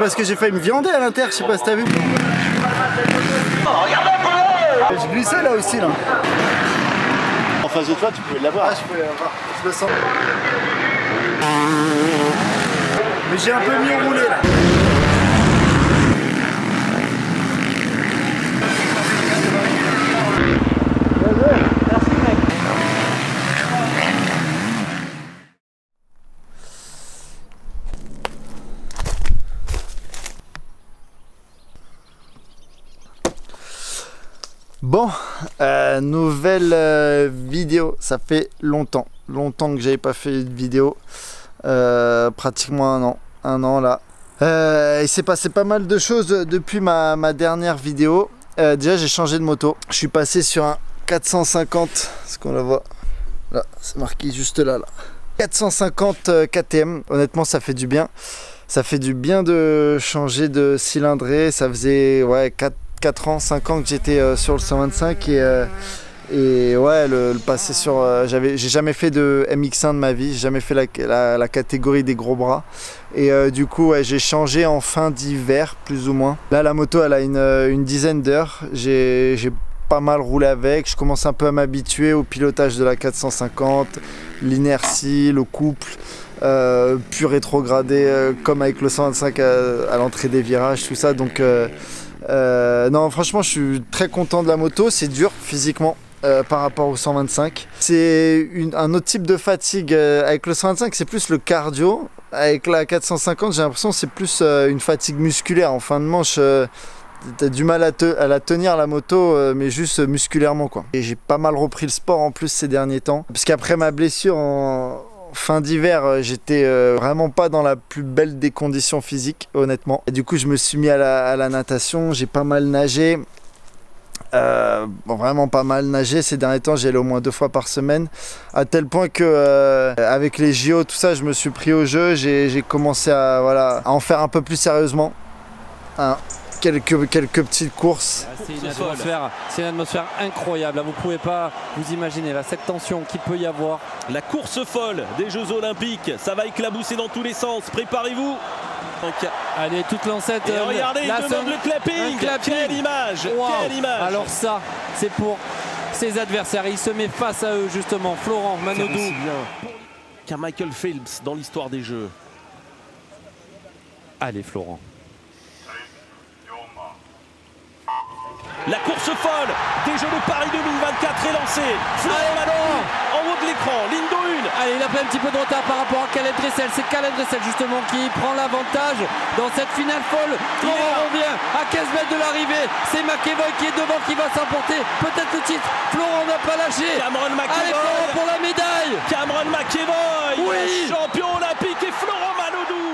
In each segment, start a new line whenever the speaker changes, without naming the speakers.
parce que j'ai failli me viander à l'inter, je sais pas si t'as vu. Je glissais là aussi là.
En face de toi, tu pouvais l'avoir.
Ah, je pouvais l'avoir. Je le sens. Mais j'ai un peu mieux roulé là. Merci mec. Bon, nouvelle vidéo. Ça fait longtemps que j'avais pas fait une vidéo. Pratiquement un an là. Il s'est passé pas mal de choses depuis ma dernière vidéo. Déjà j'ai changé de moto. Je suis passé sur un 450, ce qu'on la voit là, c'est marqué juste là. 450 KTM. Honnêtement ça fait du bien. Ça fait du bien de changer de cylindrée. Ça faisait ouais 4 ans, 5 ans que j'étais sur le 125 et ouais le passer sur j'ai jamais fait de MX1 de ma vie, j'ai jamais fait la catégorie des gros bras et du coup ouais, j'ai changé en fin d'hiver plus ou moins. Là la moto elle a une dizaine d'heures, j'ai pas mal roulé avec, je commence un peu à m'habituer au pilotage de la 450, l'inertie, le couple, plus rétrogradé comme avec le 125 à l'entrée des virages, tout ça donc non franchement je suis très content de la moto, c'est dur physiquement par rapport au 125. C'est un autre type de fatigue. Avec le 125 c'est plus le cardio, avec la 450 j'ai l'impression que c'est plus une fatigue musculaire en fin de manche. T'as du mal à la tenir la moto mais juste musculairement quoi. Et j'ai pas mal repris le sport en plus ces derniers temps parce qu'après ma blessure en fin d'hiver j'étais vraiment pas dans la plus belle des conditions physiques honnêtement et du coup je me suis mis à la natation, j'ai pas mal nagé, bon, vraiment pas mal nagé ces derniers temps, j'y allais au moins 2 fois par semaine à tel point que avec les JO tout ça je me suis pris au jeu, j'ai commencé à, voilà, à en faire un peu plus sérieusement hein. Quelques petites courses.
C'est une atmosphère incroyable, vous pouvez pas vous imaginer là, cette tension qu'il peut y avoir.
La course folle des Jeux Olympiques, ça va éclabousser dans tous les sens, préparez-vous.
Allez, toute lancette.
Et regardez, il demande le clapping. Quelle image, wow. Quelle image.
Alors ça, c'est pour ses adversaires, il se met face à eux justement, Florent Manodou.
Qu'un Michael Phelps dans l'histoire des Jeux.
Allez Florent.
La course folle des Jeux de Paris 2024 est lancée. Florent Manodou en haut de l'écran, ligne de 1.
Allez, il a pris un petit peu de retard par rapport à Caleb Dressel. C'est Caleb Dressel justement qui prend l'avantage dans cette finale folle. Florent revient à 15 mètres de l'arrivée. C'est McEvoy qui est devant, qui va s'emporter peut-être le titre. Florent n'a pas lâché.
Cameron McEvoy.
Allez Florent pour la médaille.
Cameron McEvoy,
oui.
Champion olympique, et Florent Manodou.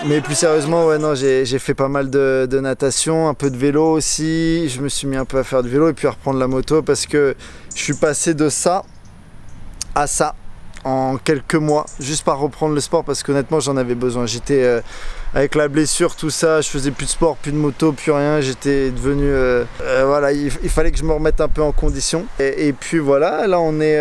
Mais plus sérieusement, ouais, non, j'ai fait pas mal de natation, un peu de vélo aussi. Je me suis mis un peu à faire du vélo et puis à reprendre la moto parce que je suis passé de ça à ça en quelques mois, juste par reprendre le sport parce qu'honnêtement j'en avais besoin. J'étais avec la blessure, tout ça, je faisais plus de sport, plus de moto, plus rien. J'étais devenu voilà, il fallait que je me remette un peu en condition. Et puis voilà, là on est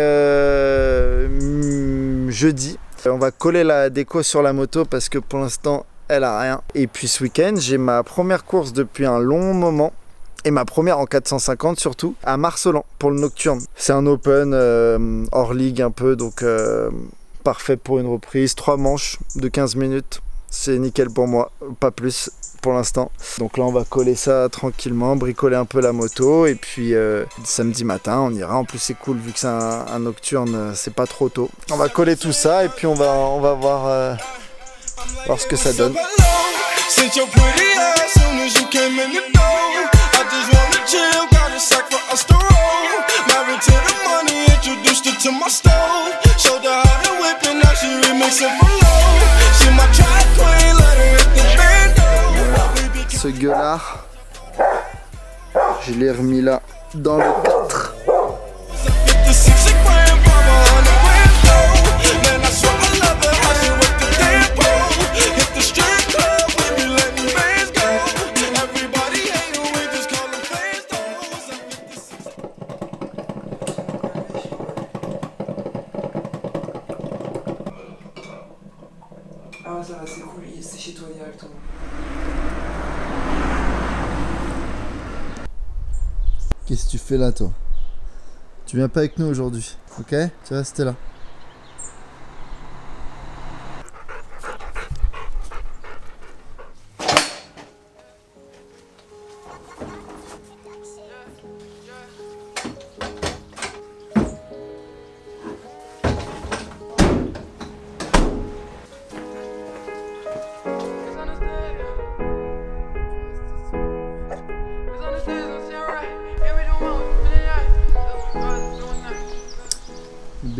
jeudi. On va coller la déco sur la moto parce que pour l'instant elle a rien. Et puis ce week-end j'ai ma première course depuis un long moment. Et ma première en 450 surtout, à Marcellan pour le Nocturne. C'est un open hors ligue un peu, donc parfait pour une reprise. 3 manches de 15 minutes, c'est nickel pour moi, pas plus pour l'instant. Donc là on va coller ça tranquillement, bricoler un peu la moto et puis samedi matin on ira. En plus c'est cool vu que c'est un Nocturne, c'est pas trop tôt. On va coller tout ça et puis on va voir ce que ça donne. Ce gueulard, je l'ai remis là dans le 4.
Ah ça va, c'est cool, c'est chez toi directement.
Qu'est-ce que tu fais là, toi? Tu viens pas avec nous aujourd'hui, ok? Tu restes là.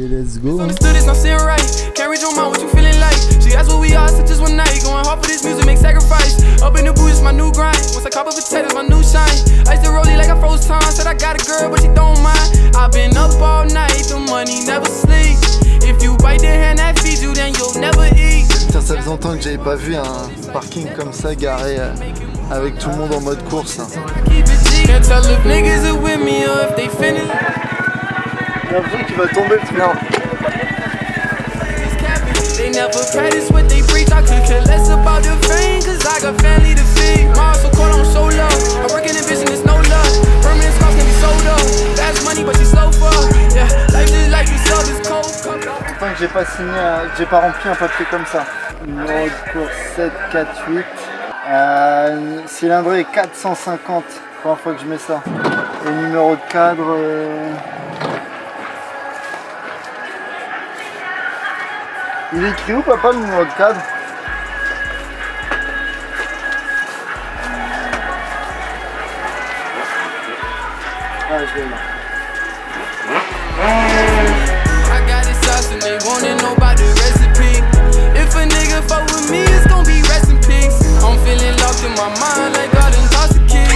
Let's go.
Understood it's not sitting right. Can't read your mind, what you feeling like? She asked what we are, so just one night. Going hard for this music, make sacrifice. Up in the booth, it's my new grind. Once I cop up potatoes, my new shine. I used to roll it like I froze time. Said I got a girl, but she don't mind. I've been up all night, the money never sleeps. If you bite the hand that feeds you, then you'll never eat.
Putain, ça faisait longtemps que j'avais pas vu un parking comme ça garé avec tout le monde en mode course.
Can't tell if niggas are with me or if they finish.
J'ai l'impression qu'il va tomber le truc. Non.
They never practice what they preach. I could care less about the fame, cause I got family to feed. Mom so cold, I'm so low. I work in a business, no love. Permanent scars can be sold up. Fast money, but she's slow for. Yeah, life is like you sub is cold.
Tant que j'ai pas signé, j'ai pas rempli un papier comme ça. Numéro de course 748. Cylindrée 450. Première fois que je mets ça. Et numéro de cadre. Il est écrit où, papa, le numéro de cadre? Ah, je l'ai là.
I got it sauce and they wanna know about the recipe. If a nigga fuck with me, it's gon' be rest in peace. I'm feeling locked in my mind like I done tossed the keys.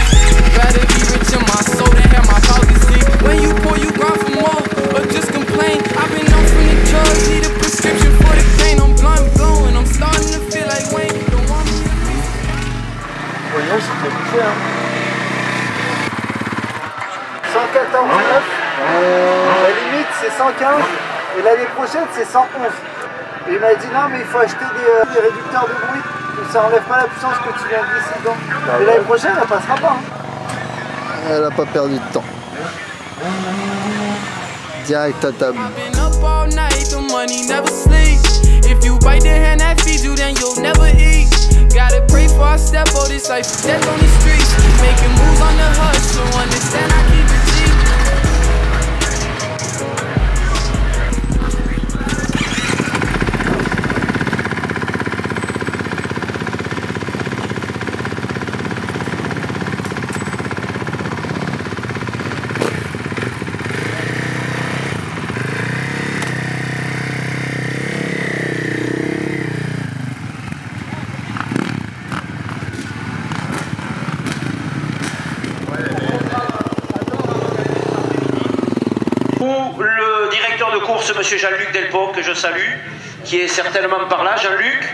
Rather be rich in my soul than have my pockets sleep. When you pour, you grind for more, or just complain. I've been on from the drugs, need a prescription for the pain. I'm blind blowing, I'm starting to feel like Wayne. Don't want me to be.
Voyons, c'était poussé, hein. 114,9. La limite, c'est 115. Et l'année prochaine, c'est 111. Et il m'a dit non, mais il faut acheter des réducteurs de bruit. Ça enlève pas la puissance que tu viens de glisser dedans. Et l'année prochaine, elle passera pas. Hein. Elle a pas perdu de temps. Direct à table.
If you bite the hand that feeds you, then you'll never eat. Gotta pray for I step on this life, death on the streets. Making moves on the hush, so understand I keep it cheap.
Le directeur de course, monsieur Jean-Luc Delpont, que je salue, qui est certainement par là. Jean-Luc,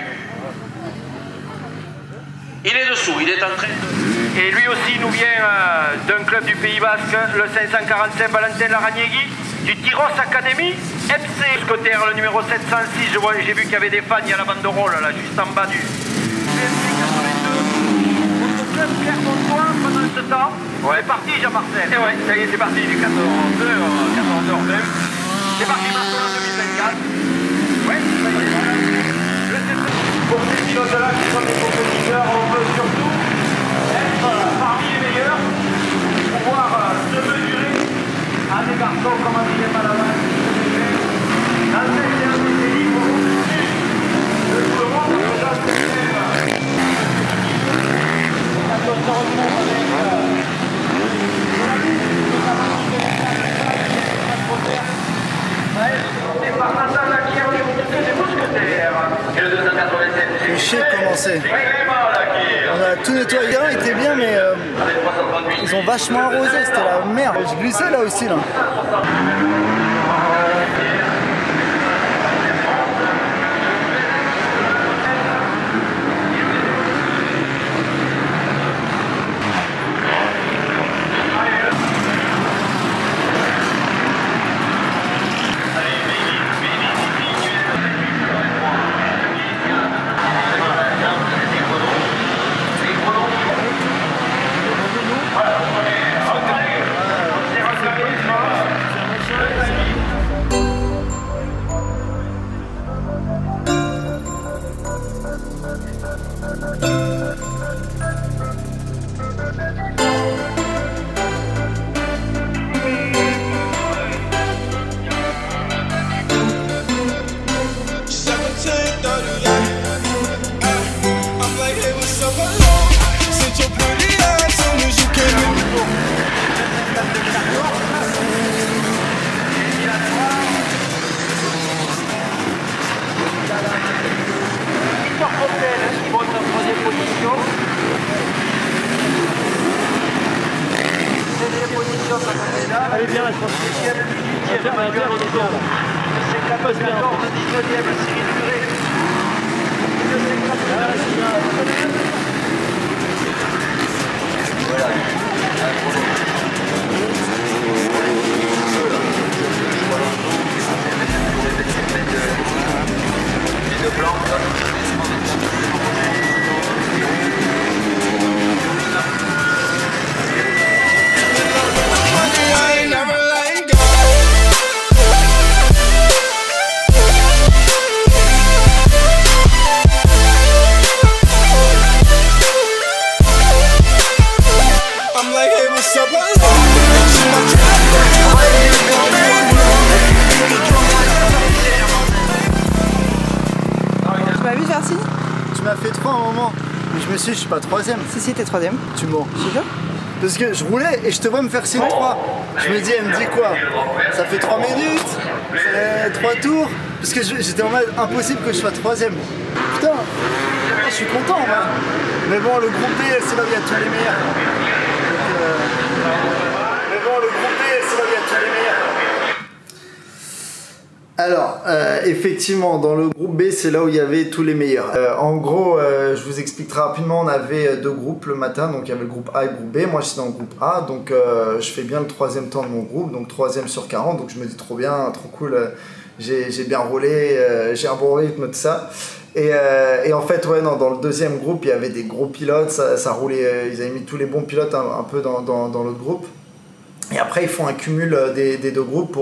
il est dessous, il est en train de... Et lui aussi nous vient d'un club du Pays Basque, le 545 Valentin Larragnégui, du Tyros Academy, FC. Scotère, le numéro 706, j'ai vu qu'il y avait des fans, il y a la banderole là, juste en bas du... Club Clermontois pendant ce temps. Ouais. C'est parti Jean-Marcel. Et ouais, ça y est, c'est parti du 14h20. C'est parti Barcelone 2024. Ouais, ça y est. Pour ces pilotes-là qui sont des compétiteurs, on veut surtout être parmi les meilleurs, pouvoir se mesurer à des garçons comme Adrien Palavas, dans le secteur des pays pour le tout le monde, déjà c'est
Le chier de commencer. On a tout nettoyé, il était bien, mais ils ont vachement arrosé, c'était la merde. Je glissais là aussi là.
Inter, il est bien là. Ça passe bien.
Tu m'as vu faire signe?
Tu m'as fait 3 à un moment. Mais je me suis dit, je suis pas 3ème.
Si, t'es 3ème.
Tu mens.
Je suis sûr.
Parce que je roulais et je te vois me faire signe 3. Je me dis, elle me dit quoi? Ça fait 3 minutes, c'est 3 tours. Parce que j'étais en mode impossible que je sois 3ème. Putain, je suis content moi. Mais bon, le groupe B, c'est là où il y a tous les meilleurs. Mais bon, le groupe B, c'est là où il y a tous les meilleurs. Alors, effectivement, dans le groupe B, c'est là où il y avait tous les meilleurs. En gros, je vous explique très rapidement, on avait 2 groupes le matin, donc il y avait le groupe A et le groupe B. Moi, j'étais dans le groupe A, donc je fais bien le 3ème temps de mon groupe, donc 3ème sur 40, donc je me dis trop bien, trop cool, j'ai bien roulé, j'ai un bon rythme, tout ça. Et en fait, ouais, non, dans le 2ème groupe, il y avait des gros pilotes, ça roulait, ils avaient mis tous les bons pilotes un peu dans l'autre groupe. Et après, ils font un cumul des 2 groupes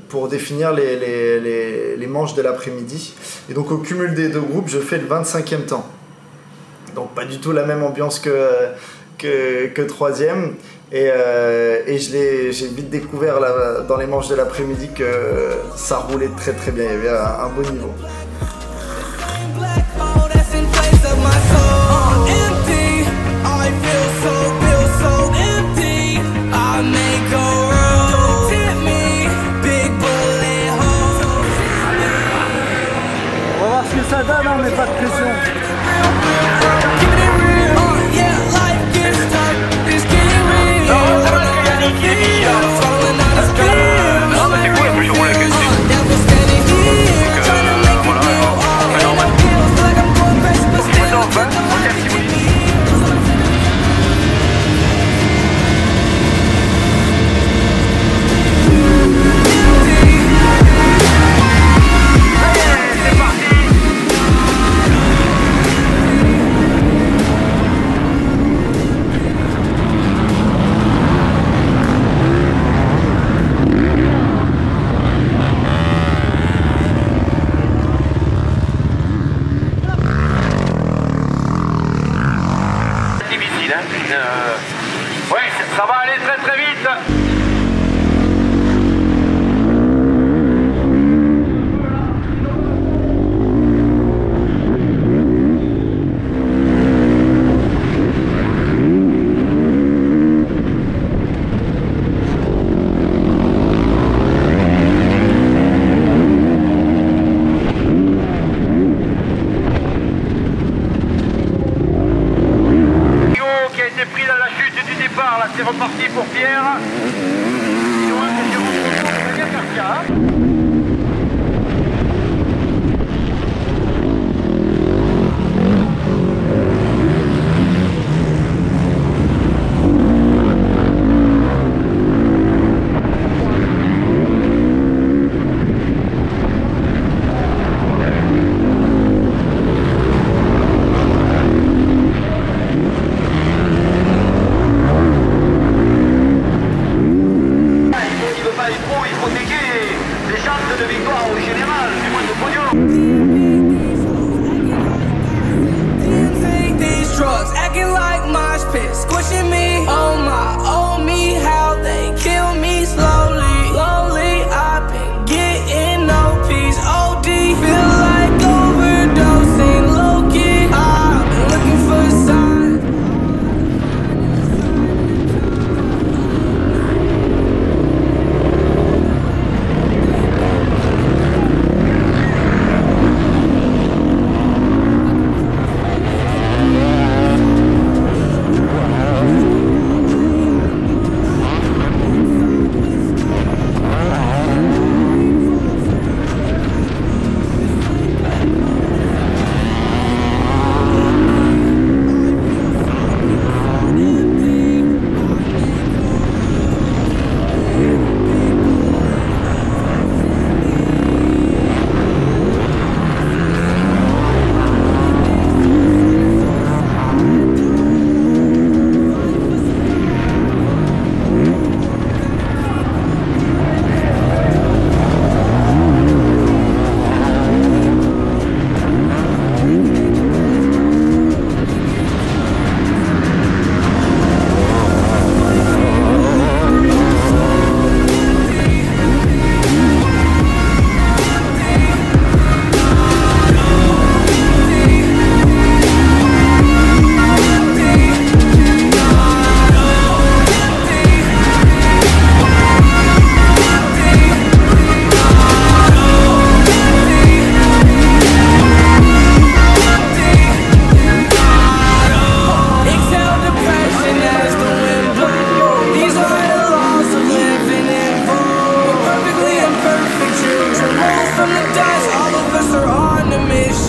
pour définir les manches de l'après-midi. Et donc au cumul des 2 groupes, je fais le 25e temps. Donc pas du tout la même ambiance que 3ème. Et j'ai vite découvert là, dans les manches de l'après-midi que ça roulait très très bien, il y avait un beau niveau. On va voir ce que ça donne, hein, mais pas de pression.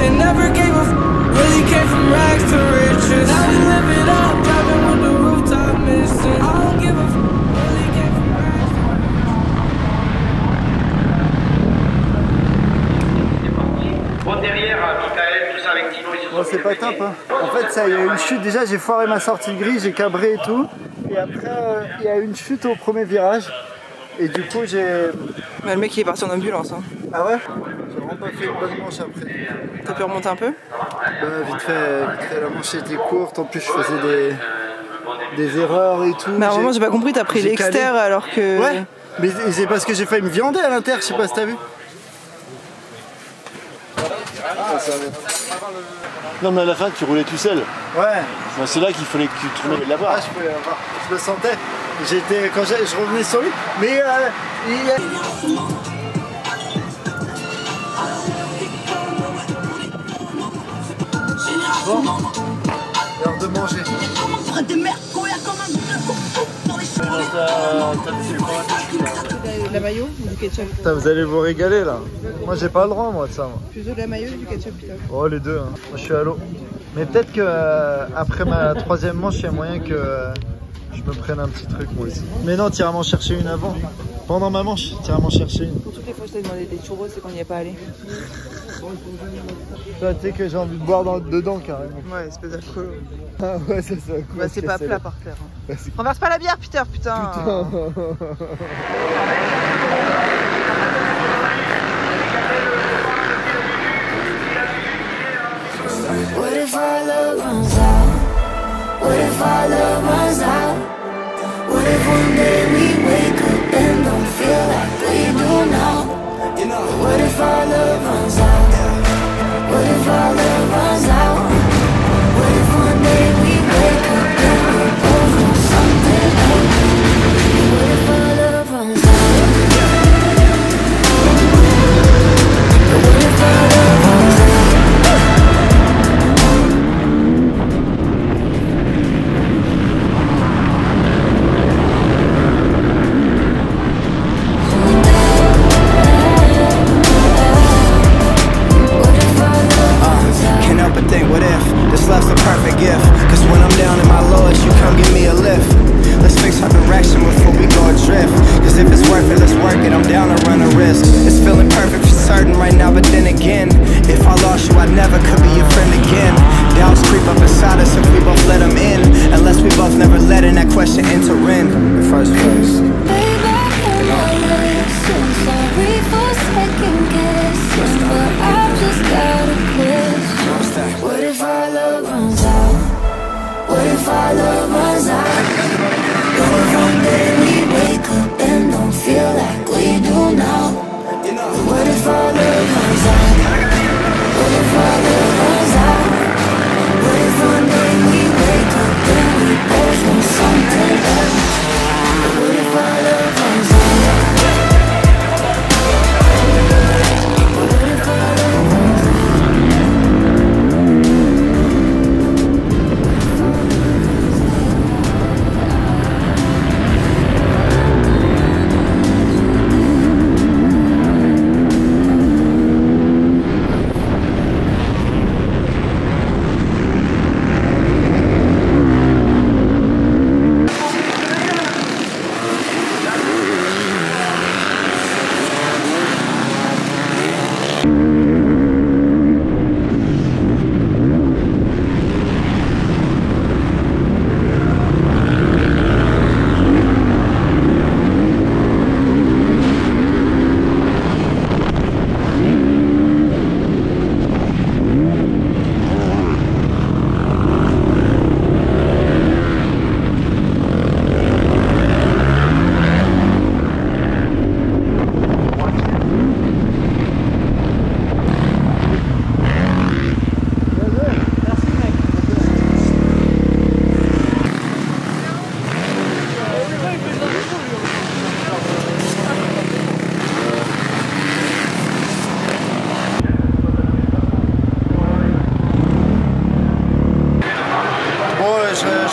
and never gave a really came from rags to riches. Now we live it up, driving with the rooftop missing. I don't give a really came from rags to riches.
Bon, derrière, Michael, tout ça avec Tino, ils se sont
Bon, c'est pas top, hein. En fait, ça, il y a eu une chute. Déjà, j'ai foiré ma sortie de grille, j'ai cabré et tout. Et après, il y a eu une chute au premier virage. Et du coup, j'ai...
Bah, le mec il est parti en ambulance. Hein.
Ah ouais? J'ai vraiment pas fait une bonne manche après.
T'as pu remonter un peu?
Bah, vite fait, la manche était courte. En plus, je faisais des erreurs et tout.
Mais à un moment, j'ai pas compris, t'as pris l'extérieur alors que...
Ouais, mais c'est parce que j'ai failli me viander à l'intérieur, je sais pas si t'as vu.
Non, mais à la fin, tu roulais tout seul.
Ouais.
Ben, c'est là qu'il fallait que tu tournes là-bas.
Ah, je pouvais l'avoir. Je le sentais. Quand je revenais sur lui, mais bon, l'heure de manger.
De la mayo ou du ketchup?
Putain, vous allez vous régaler là. Moi j'ai pas le droit moi de ça. Moi.
Plutôt de la mayo ou du ketchup putain?
Oh les deux, hein. Moi je suis à l'eau. Mais peut-être que après ma troisième manche, il y a moyen que je me prenne un petit truc moi aussi. Mais non, t'iras m'en chercher une avant. Pendant ma manche, t'iras m'en chercher une.
Pour toutes les fois que je t'ai demandé des churros, c'est qu'on n'y est pas allé.
Toi, tu sais que j'ai envie de boire dedans carrément.
Ouais, espèce d'alcool.
Ah ouais, ça c'est cool.
Bah c'est pas plat par terre. Hein.
Bah,
Renverse pas la bière, Peter, putain.
What if our love runs out? What if our love runs out? What if one day we wake up and don't feel like we do now? What if our love runs out? What if our love runs out? What if one day we wake up and we both know something else? What if our love runs out? What if our love runs out?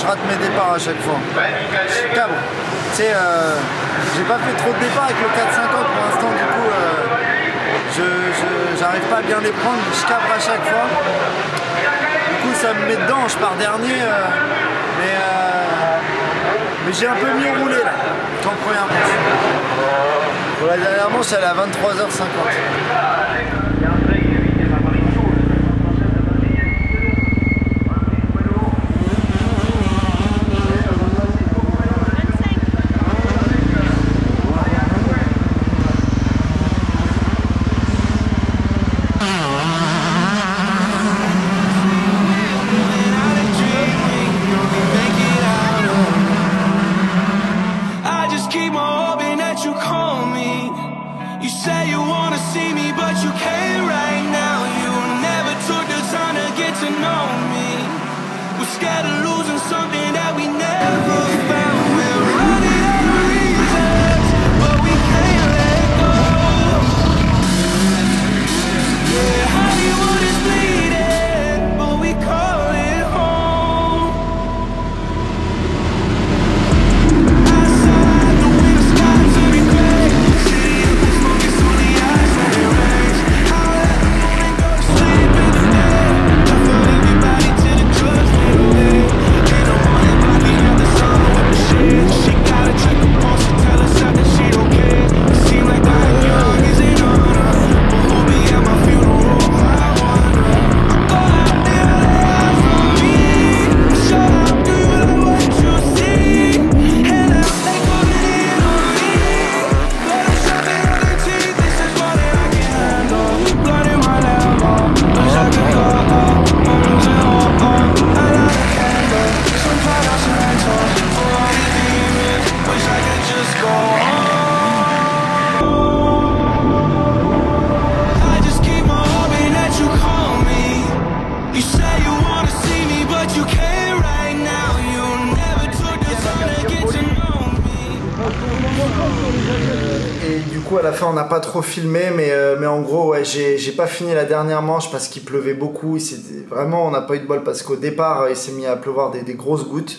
je rate mes départs à chaque fois. Je cabre. Tu sais, j'ai pas fait trop de départs avec le 450 pour l'instant, du coup, j'arrive pas à bien les prendre, je cabre à chaque fois. Du coup ça me met dedans, je pars dernier, mais j'ai un peu mieux roulé là qu'en première manche. Pour la dernière manche elle est à 23h50. À la fin on n'a pas trop filmé mais en gros ouais, j'ai pas fini la dernière manche parce qu'il pleuvait beaucoup, vraiment on n'a pas eu de bol parce qu'au départ il s'est mis à pleuvoir des grosses gouttes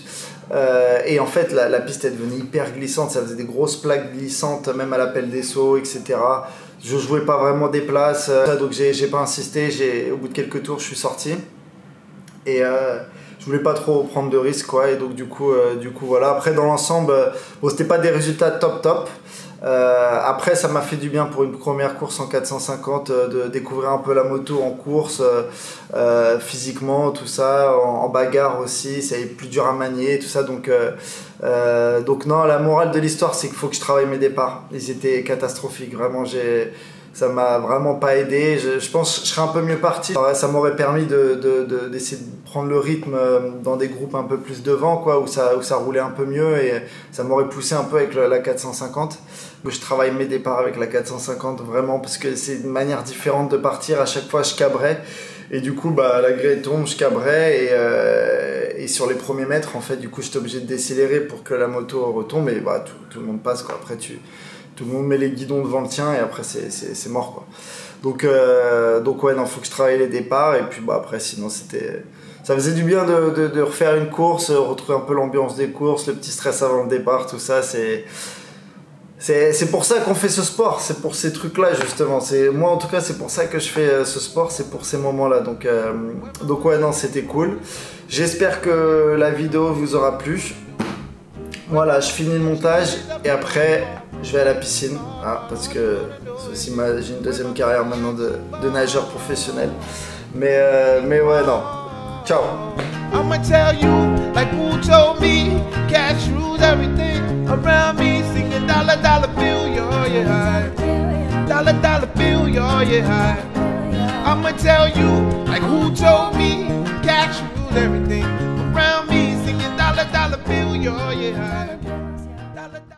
et en fait la piste est devenue hyper glissante, ça faisait des grosses plaques glissantes même à l'appel des sauts etc. Je jouais pas vraiment des places donc j'ai pas insisté, au bout de quelques tours je suis sorti et je voulais pas trop prendre de risques quoi, et donc du coup voilà. Après dans l'ensemble bon, c'était pas des résultats top. Après ça m'a fait du bien pour une première course en 450 de découvrir un peu la moto en course physiquement tout ça, en bagarre aussi, c'est plus dur à manier tout ça donc non, la morale de l'histoire c'est qu'il faut que je travaille mes départs, ils étaient catastrophiques vraiment, ça m'a vraiment pas aidé, je pense que je serais un peu mieux parti, ça m'aurait permis d'essayer de prendre le rythme dans des groupes un peu plus devant quoi, où ça roulait un peu mieux et ça m'aurait poussé un peu avec la 450. Je travaille mes départs avec la 450 vraiment parce que c'est une manière différente de partir, à chaque fois je cabrais et du coup bah, la grille tombe, je cabrais et sur les premiers mètres en fait du coup j'étais obligé de décélérer pour que la moto retombe et bah, tout le monde passe quoi. Après tout le monde met les guidons devant le tien et après c'est mort quoi. Donc ouais non, faut que je travaille les départs et puis bah après sinon ça faisait du bien de refaire une course, retrouver un peu l'ambiance des courses, le petit stress avant le départ, tout ça c'est pour ça qu'on fait ce sport, c'est pour ces trucs là justement, moi en tout cas c'est pour ça que je fais ce sport, c'est pour ces moments là donc ouais non c'était cool, j'espère que la vidéo vous aura plu. Voilà, je finis le montage et après je vais à la piscine parce que j'ai une deuxième carrière maintenant de nageur professionnel, mais ouais non, ciao.
I'ma tell you like who told me cash rules everything around me, singing dollar dollar bill, yeah, dollar dollar bill, yeah. I'ma tell you like who told me cash rules everything around me, singing dollar dollar bill, yeah.